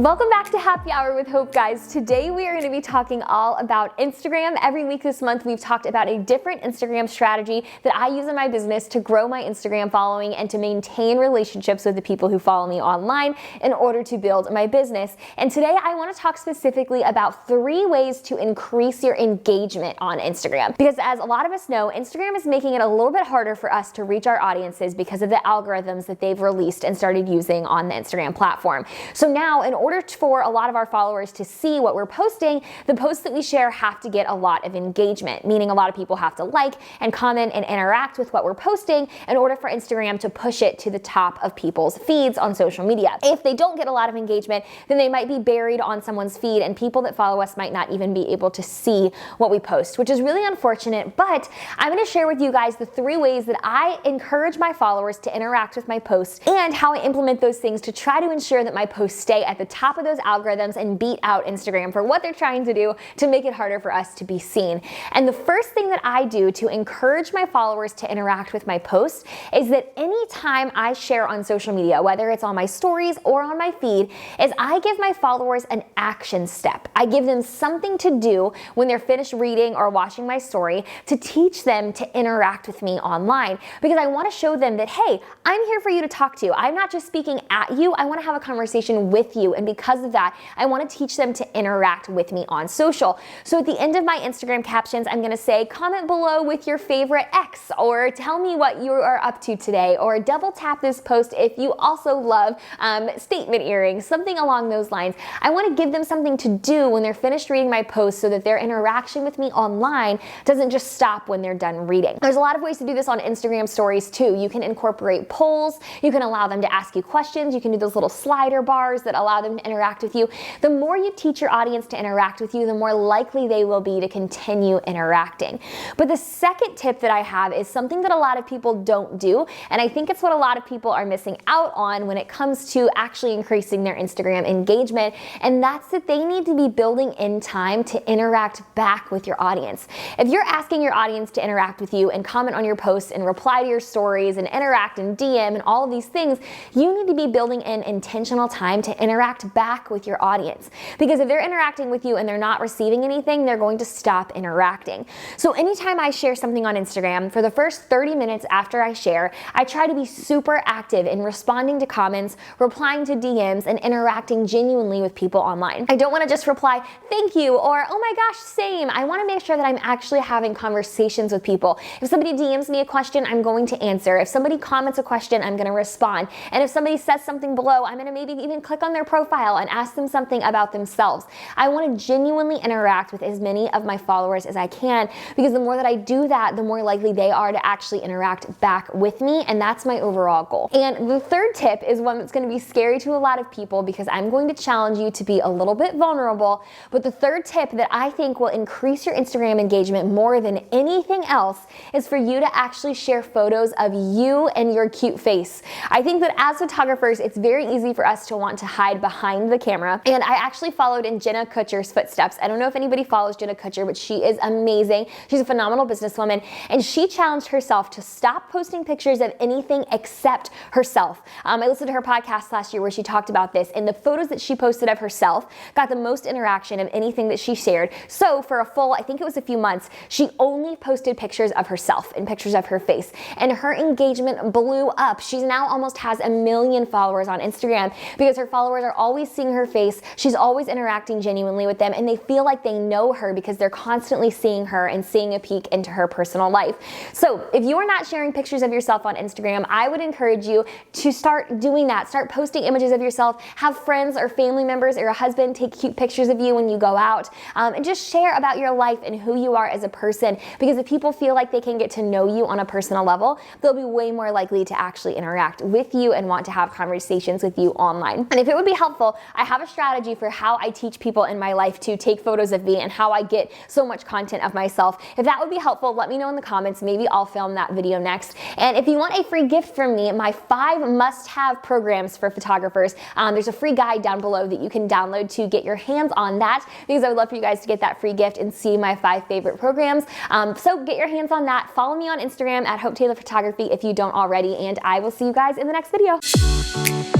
Welcome back to Happy Hour with Hope, guys. Today we are going to be talking all about Instagram. Every week this month we've talked about a different Instagram strategy that I use in my business to grow my Instagram following and to maintain relationships with the people who follow me online in order to build my business. And today I want to talk specifically about 3 ways to increase your engagement on Instagram. Because as a lot of us know, Instagram is making it a little bit harder for us to reach our audiences because of the algorithms that they've released and started using on the Instagram platform. So now, in order for a lot of our followers to see what we're posting, the posts that we share have to get a lot of engagement, meaning a lot of people have to like and comment and interact with what we're posting in order for Instagram to push it to the top of people's feeds on social media. If they don't get a lot of engagement, then they might be buried on someone's feed and people that follow us might not even be able to see what we post, which is really unfortunate. But I'm going to share with you guys the 3 ways that I encourage my followers to interact with my posts and how I implement those things to try to ensure that my posts stay at the top of those algorithms and beat out Instagram for what they're trying to do to make it harder for us to be seen. And the first thing that I do to encourage my followers to interact with my posts is that anytime I share on social media, whether it's on my stories or on my feed, is I give my followers an action step. I give them something to do when they're finished reading or watching my story to teach them to interact with me online, because I want to show them that, hey, I'm here for you to talk to. I'm not just speaking at you. I want to have a conversation with you. And because of that, I want to teach them to interact with me on social. So at the end of my Instagram captions, I'm going to say, comment below with your favorite X, or tell me what you are up to today, or double tap this post if you also love statement earrings, something along those lines. I want to give them something to do when they're finished reading my post so that their interaction with me online doesn't just stop when they're done reading. There's a lot of ways to do this on Instagram stories too. You can incorporate polls. You can allow them to ask you questions. You can do those little slider bars that allow them to interact with you. The more you teach your audience to interact with you, the more likely they will be to continue interacting. But the second tip that I have is something that a lot of people don't do, and I think it's what a lot of people are missing out on when it comes to actually increasing their Instagram engagement, and that's that they need to be building in time to interact back with your audience. If you're asking your audience to interact with you and comment on your posts and reply to your stories and interact and DM and all of these things, you need to be building in intentional time to interact back with your audience. Because if they're interacting with you and they're not receiving anything, they're going to stop interacting. So anytime I share something on Instagram, for the first 30 minutes after I share, I try to be super active in responding to comments, replying to DMs, and interacting genuinely with people online. I don't want to just reply, thank you, or oh my gosh, same. I want to make sure that I'm actually having conversations with people. If somebody DMs me a question, I'm going to answer. If somebody comments a question, I'm going to respond. And if somebody says something below, I'm going to maybe even click on their profile and ask them something about themselves. I want to genuinely interact with as many of my followers as I can, because the more that I do that, the more likely they are to actually interact back with me, and that's my overall goal. And the third tip is one that's going to be scary to a lot of people, because I'm going to challenge you to be a little bit vulnerable, but the third tip that I think will increase your Instagram engagement more than anything else is for you to actually share photos of you and your cute face. I think that as photographers, it's very easy for us to want to hide behind the camera, and I actually followed in Jenna Kutcher's footsteps. I don't know if anybody follows Jenna Kutcher, but she is amazing. She's a phenomenal businesswoman, and she challenged herself to stop posting pictures of anything except herself. I listened to her podcast last year where she talked about this, and the photos that she posted of herself got the most interaction of anything that she shared. So for a full, I think it was a few months, she only posted pictures of herself and pictures of her face, and her engagement blew up. She now almost has 1 million followers on Instagram because her followers are always seeing her face. She's always interacting genuinely with them, and they feel like they know her because they're constantly seeing her and seeing a peek into her personal life. So if you are not sharing pictures of yourself on Instagram, I would encourage you to start doing that. Start posting images of yourself. Have friends or family members or your husband take cute pictures of you when you go out, and just share about your life and who you are as a person, because if people feel like they can get to know you on a personal level, they'll be way more likely to actually interact with you and want to have conversations with you online. And if it would be helpful, I have a strategy for how I teach people in my life to take photos of me and how I get so much content of myself. If that would be helpful, let me know in the comments. Maybe I'll film that video next. And if you want a free gift from me, my 5 must-have programs for photographers, there's a free guide down below that you can download to get your hands on that, because I would love for you guys to get that free gift and see my 5 favorite programs. So get your hands on that. Follow me on Instagram at Hope Taylor Photography if you don't already, and I will see you guys in the next video.